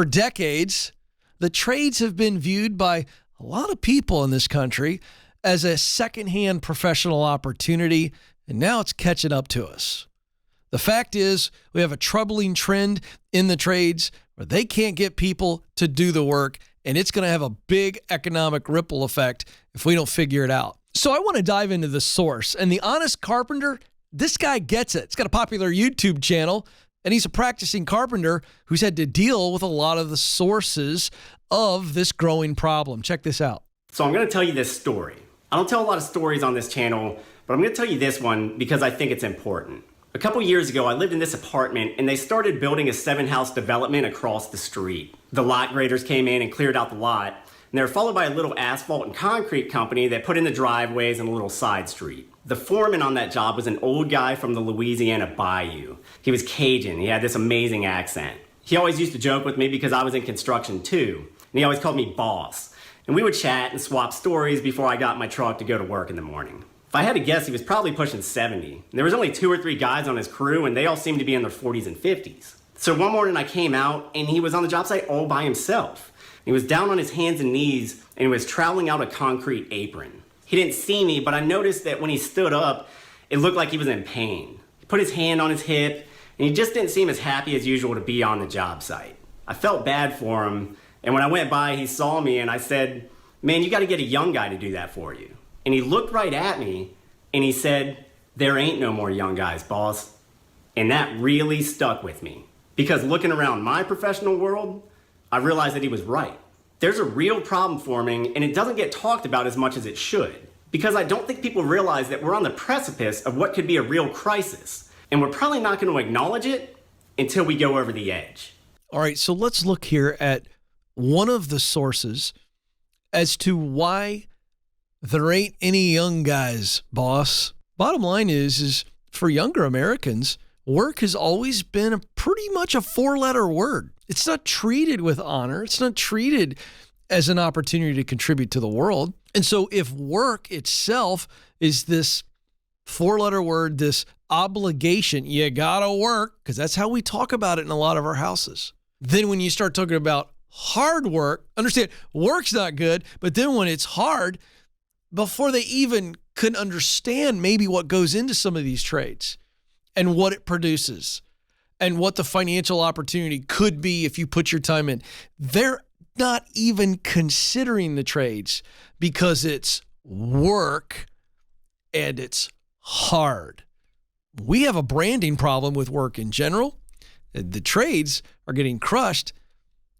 For decades, the trades have been viewed by a lot of people in this country as a secondhand professional opportunity, and now it's catching up to us. The fact is, we have a troubling trend in the trades where they can't get people to do the work, and it's going to have a big economic ripple effect if we don't figure it out. So I want to dive into the source. And the honest carpenter, this guy gets it. He's got a popular YouTube channel, and he's a practicing carpenter who's had to deal with a lot of the sources of this growing problem. Check this out. So I'm going to tell you this story. I don't tell a lot of stories on this channel, but I'm going to tell you this one because I think it's important. A couple years ago, I lived in this apartment and they started building a 7-house development across the street. The lot graders came in and cleared out the lot, and they were followed by a little asphalt and concrete company that put in the driveways and a little side street. The foreman on that job was an old guy from the Louisiana Bayou. He was Cajun. He had this amazing accent. He always used to joke with me because I was in construction too, and he always called me boss. And we would chat and swap stories before I got in my truck to go to work in the morning. If I had to guess, he was probably pushing 70. And there was only 2 or 3 guys on his crew, and they all seemed to be in their 40s and 50s. So one morning I came out, and he was on the job site all by himself. He was down on his hands and knees, and he was troweling out a concrete apron. He didn't see me, but I noticed that when he stood up, it looked like he was in pain. He put his hand on his hip, and he just didn't seem as happy as usual to be on the job site. I felt bad for him, and when I went by, he saw me, and I said, "Man, you got to get a young guy to do that for you." And he looked right at me, and he said, "There ain't no more young guys, boss." And that really stuck with me, because looking around my professional world, I realized that he was right. There's a real problem forming, and it doesn't get talked about as much as it should, because I don't think people realize that we're on the precipice of what could be a real crisis, and we're probably not going to acknowledge it until we go over the edge. All right, so let's look here at one of the sources as to why there ain't any young guys, boss. Bottom line is for younger Americans, work has always been pretty much a 4-letter word. It's not treated with honor. It's not treated as an opportunity to contribute to the world. And so if work itself is this 4-letter word, this obligation, you gotta work, because that's how we talk about it in a lot of our houses. Then when you start talking about hard work, understand work's not good, but then when it's hard, before they even could understand maybe what goes into some of these trades and what it produces and what the financial opportunity could be if you put your time in, they're not even considering the trades because it's work and it's hard. We have a branding problem with work in general. The trades are getting crushed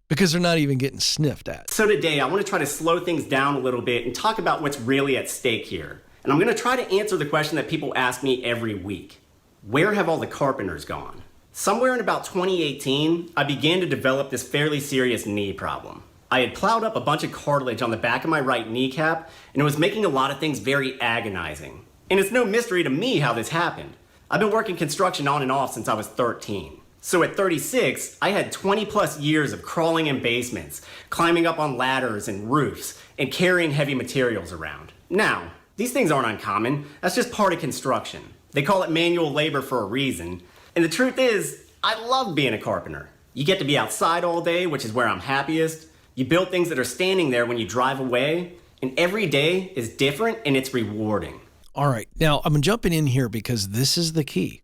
because they're not even getting sniffed at. So today, I want to try to slow things down a little bit and talk about what's really at stake here. And I'm going to try to answer the question that people ask me every week. Where have all the carpenters gone? Somewhere in about 2018, I began to develop this fairly serious knee problem. I had plowed up a bunch of cartilage on the back of my right kneecap, and it was making a lot of things very agonizing. And it's no mystery to me how this happened. I've been working construction on and off since I was 13. So at 36, I had 20 plus years of crawling in basements, climbing up on ladders and roofs, and carrying heavy materials around. Now, these things aren't uncommon. That's just part of construction. They call it manual labor for a reason. And the truth is, I love being a carpenter. You get to be outside all day, which is where I'm happiest. You build things that are standing there when you drive away, and every day is different and it's rewarding. All right, now I'm jumping in here because this is the key.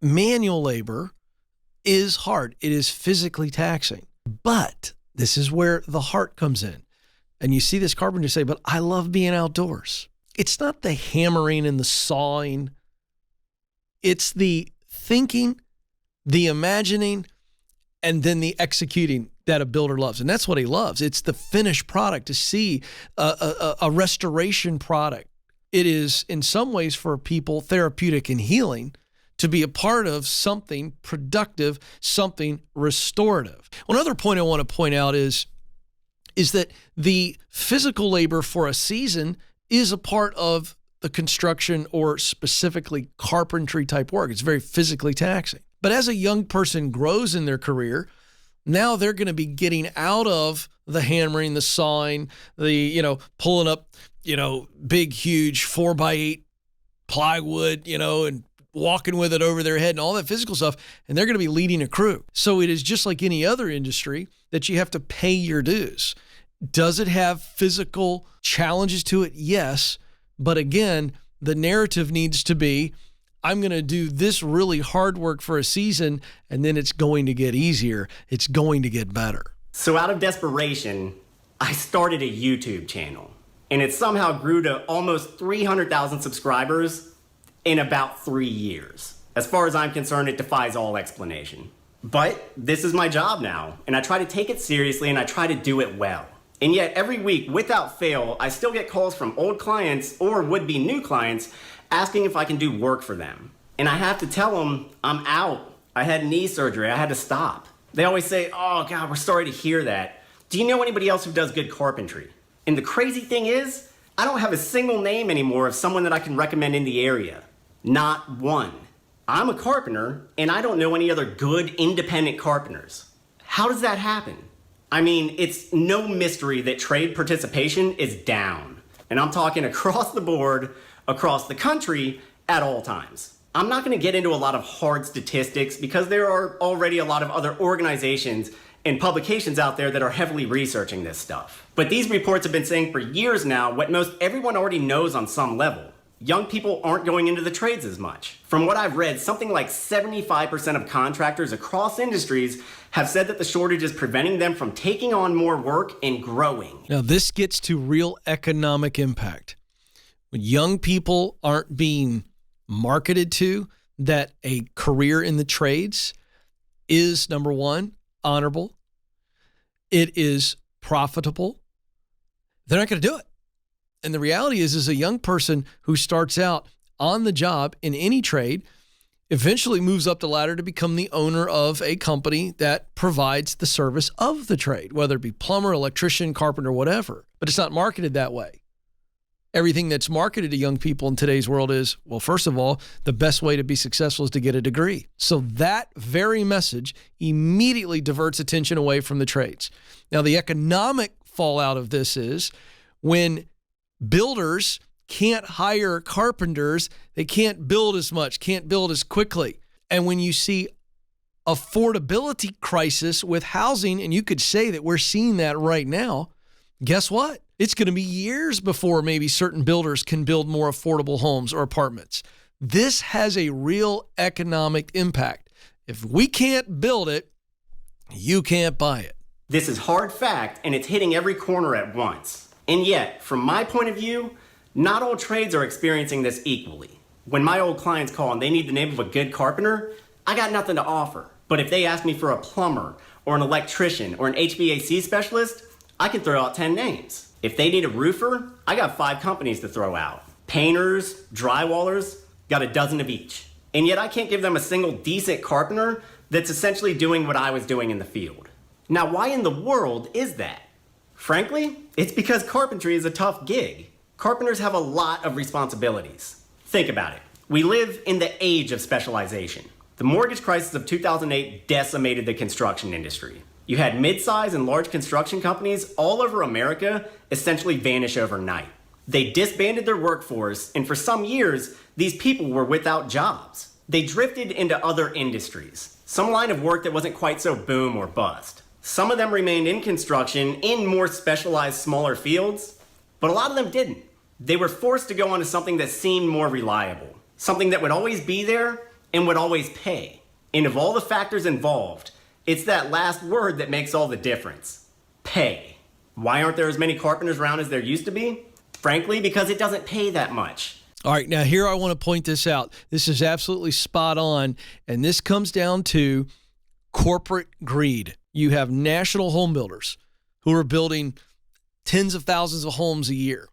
Manual labor is hard. It is physically taxing. But this is where the heart comes in. And you see this carpenter say, but I love being outdoors. It's not the hammering and the sawing. It's the thinking, the imagining, and then the executing that a builder loves. And that's what he loves. It's the finished product, to see a restoration product. It is, in some ways, for people, therapeutic and healing to be a part of something productive, something restorative. One other point I want to point out is that the physical labor for a season is a part of the construction or specifically carpentry type work. It's very physically taxing. But as a young person grows in their career, now they're going to be getting out of the hammering, the sawing, the, pulling up, big, huge 4x8 plywood, and walking with it over their head and all that physical stuff, and they're going to be leading a crew. So it is just like any other industry that you have to pay your dues. Does it have physical challenges to it? Yes. But again, the narrative needs to be, I'm going to do this really hard work for a season, and then it's going to get easier. It's going to get better. So out of desperation, I started a YouTube channel, and it somehow grew to almost 300,000 subscribers in about 3 years. As far as I'm concerned, it defies all explanation. But this is my job now, and I try to take it seriously, and I try to do it well. And yet every week, without fail, I still get calls from old clients or would-be new clients asking if I can do work for them. And I have to tell them I'm out. I had knee surgery. I had to stop. They always say, oh God, we're sorry to hear that. Do you know anybody else who does good carpentry? And the crazy thing is, I don't have a single name anymore of someone that I can recommend in the area. Not one. I'm a carpenter, and I don't know any other good independent carpenters. How does that happen? I mean, it's no mystery that trade participation is down. And I'm talking across the board, across the country, at all times. I'm not going to get into a lot of hard statistics because there are already a lot of other organizations and publications out there that are heavily researching this stuff. But these reports have been saying for years now what most everyone already knows on some level. Young people aren't going into the trades as much. From what I've read, something like 75% of contractors across industries have said that the shortage is preventing them from taking on more work and growing. Now, this gets to real economic impact. When young people aren't being marketed to that a career in the trades is, number one, honorable. It is profitable. They're not going to do it. And the reality is a young person who starts out on the job in any trade eventually moves up the ladder to become the owner of a company that provides the service of the trade, whether it be plumber, electrician, carpenter, whatever. But it's not marketed that way. Everything that's marketed to young people in today's world is, well, first of all, the best way to be successful is to get a degree. So that very message immediately diverts attention away from the trades. Now, the economic fallout of this is when builders can't hire carpenters, they can't build as much, can't build as quickly. And when you see affordability crisis with housing, and you could say that we're seeing that right now, guess what? It's going to be years before maybe certain builders can build more affordable homes or apartments. This has a real economic impact. If we can't build it, you can't buy it. This is hard fact, and it's hitting every corner at once. And yet, from my point of view, not all trades are experiencing this equally. When my old clients call and they need the name of a good carpenter, I got nothing to offer. But if they ask me for a plumber or an electrician or an HVAC specialist, I can throw out 10 names. If they need a roofer, I got 5 companies to throw out. Painters, drywallers, got a dozen of each. And yet I can't give them a single decent carpenter that's essentially doing what I was doing in the field. Now, why in the world is that? Frankly, it's because carpentry is a tough gig. Carpenters have a lot of responsibilities. Think about it. We live in the age of specialization. The mortgage crisis of 2008 decimated the construction industry. You had mid-size and large construction companies all over America essentially vanish overnight. They disbanded their workforce, and for some years, these people were without jobs. They drifted into other industries, some line of work that wasn't quite so boom or bust. Some of them remained in construction in more specialized, smaller fields, but a lot of them didn't. They were forced to go on to something that seemed more reliable, something that would always be there and would always pay. And of all the factors involved, it's that last word that makes all the difference. Pay. Why aren't there as many carpenters around as there used to be? Frankly, because it doesn't pay that much. All right, now here I want to point this out. This is absolutely spot on, and this comes down to corporate greed. You have national home builders who are building tens of thousands of homes a year,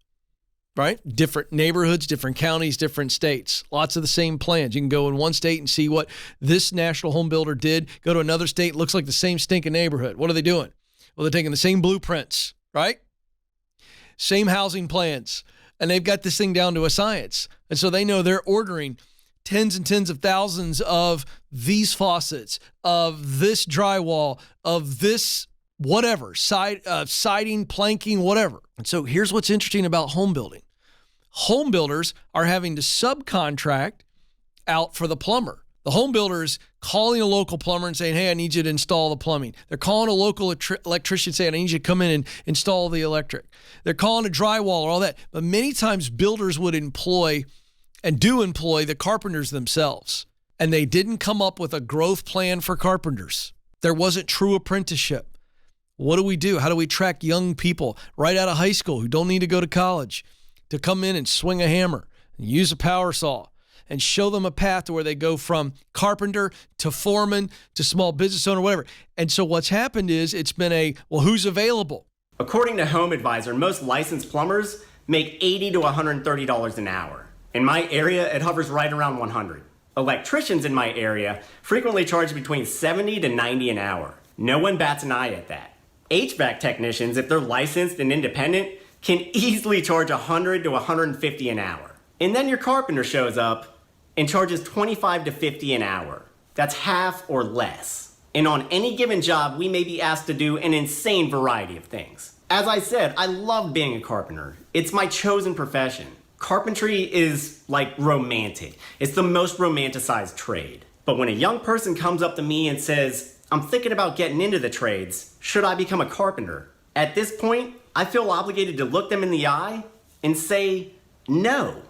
right? Different neighborhoods, different counties, different states, lots of the same plans. You can go in one state and see what this national home builder did. Go to another state, looks like the same stinking neighborhood. What are they doing? Well, they're taking the same blueprints, right? Same housing plans, and they've got this thing down to a science. And so they know they're ordering tens and tens of thousands of these faucets, of this drywall, of this whatever, siding, planking, whatever. And so here's what's interesting about home building. Home builders are having to subcontract out for the plumber. The home builder is calling a local plumber and saying, hey, I need you to install the plumbing. They're calling a local electrician saying, I need you to come in and install the electric. They're calling a drywaller, all that. But many times builders would employ and do employ the carpenters themselves. And they didn't come up with a growth plan for carpenters. There wasn't true apprenticeship. What do we do? How do we attract young people right out of high school who don't need to go to college to come in and swing a hammer and use a power saw and show them a path to where they go from carpenter to foreman to small business owner, whatever. And so what's happened is it's been well, who's available? According to Home Advisor, most licensed plumbers make $80 to $130 an hour. In my area, it hovers right around $100. Electricians in my area frequently charge between $70 to $90 an hour. No one bats an eye at that. HVAC technicians, if they're licensed and independent, can easily charge $100 to $150 an hour. And then your carpenter shows up and charges $25 to $50 an hour. That's half or less. And on any given job, we may be asked to do an insane variety of things. As I said, I love being a carpenter. It's my chosen profession. Carpentry is like romantic. It's the most romanticized trade. But when a young person comes up to me and says, I'm thinking about getting into the trades, should I become a carpenter? At this point, I feel obligated to look them in the eye and say, no,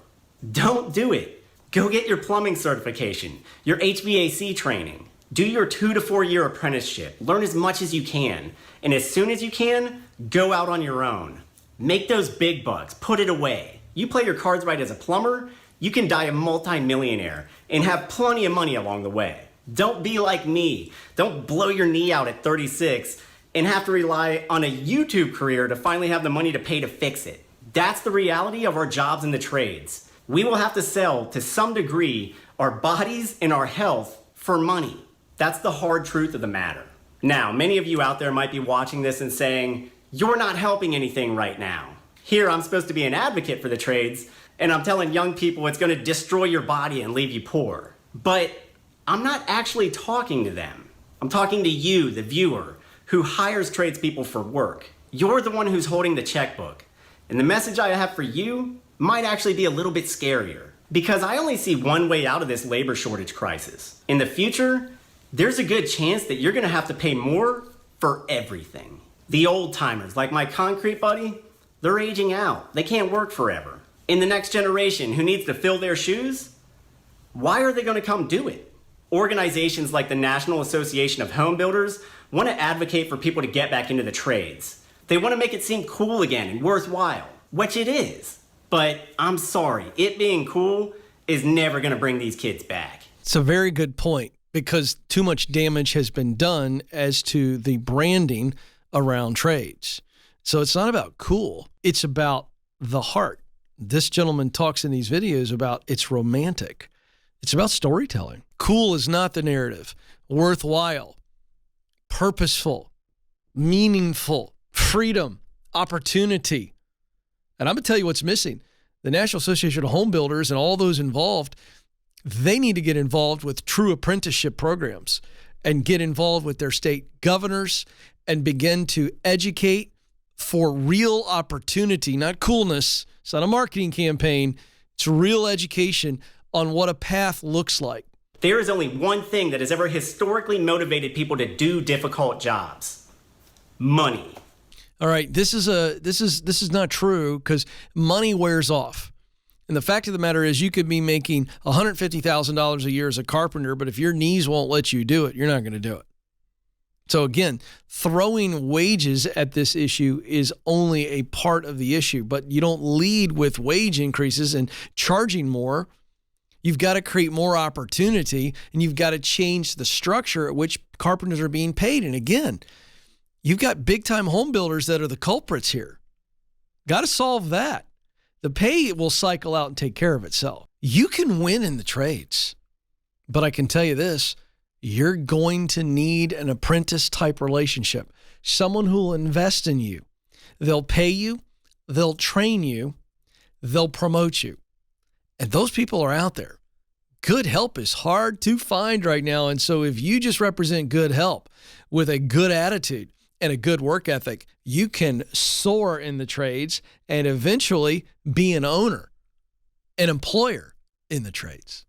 don't do it. Go get your plumbing certification, your HVAC training. Do your 2 to 4 year apprenticeship. Learn as much as you can. And as soon as you can, go out on your own. Make those big bucks. Put it away. You play your cards right as a plumber, you can die a multi-millionaire and have plenty of money along the way. Don't be like me. Don't blow your knee out at 36 and have to rely on a YouTube career to finally have the money to pay to fix it. That's the reality of our jobs in the trades. We will have to sell, to some degree, our bodies and our health for money. That's the hard truth of the matter. Now, many of you out there might be watching this and saying, you're not helping anything right now. Here, I'm supposed to be an advocate for the trades, and I'm telling young people it's going to destroy your body and leave you poor. But I'm not actually talking to them. I'm talking to you, the viewer, who hires tradespeople for work. You're the one who's holding the checkbook. And the message I have for you might actually be a little bit scarier, because I only see one way out of this labor shortage crisis. In the future, there's a good chance that you're going to have to pay more for everything. The old timers, like my concrete buddy, they're aging out. They can't work forever. In the next generation who needs to fill their shoes, why are they going to come do it? Organizations like the National Association of Home Builders want to advocate for people to get back into the trades. They want to make it seem cool again and worthwhile, which it is. But I'm sorry, it being cool is never going to bring these kids back. It's a very good point, because too much damage has been done as to the branding around trades. So it's not about cool. It's about the heart. This gentleman talks in these videos about it's romantic. It's about storytelling. Cool is not the narrative. Worthwhile, purposeful, meaningful, freedom, opportunity. And I'm going to tell you what's missing. The National Association of Home Builders and all those involved, they need to get involved with true apprenticeship programs and get involved with their state governors and begin to educate for real opportunity, not coolness. It's not a marketing campaign. It's real education on what a path looks like. There is only one thing that has ever historically motivated people to do difficult jobs: money. All right, this is not true, because money wears off. And the fact of the matter is, you could be making $150,000 a year as a carpenter, but if your knees won't let you do it, you're not going to do it. So again, throwing wages at this issue is only a part of the issue, but you don't lead with wage increases and charging more. You've got to create more opportunity, and you've got to change the structure at which carpenters are being paid. And again, you've got big-time home builders that are the culprits here. Got to solve that. The pay will cycle out and take care of itself. You can win in the trades, but I can tell you this, you're going to need an apprentice-type relationship, someone who will invest in you. They'll pay you, they'll train you, they'll promote you. And those people are out there. Good help is hard to find right now. And so if you just represent good help with a good attitude and a good work ethic, you can soar in the trades and eventually be an owner, an employer in the trades.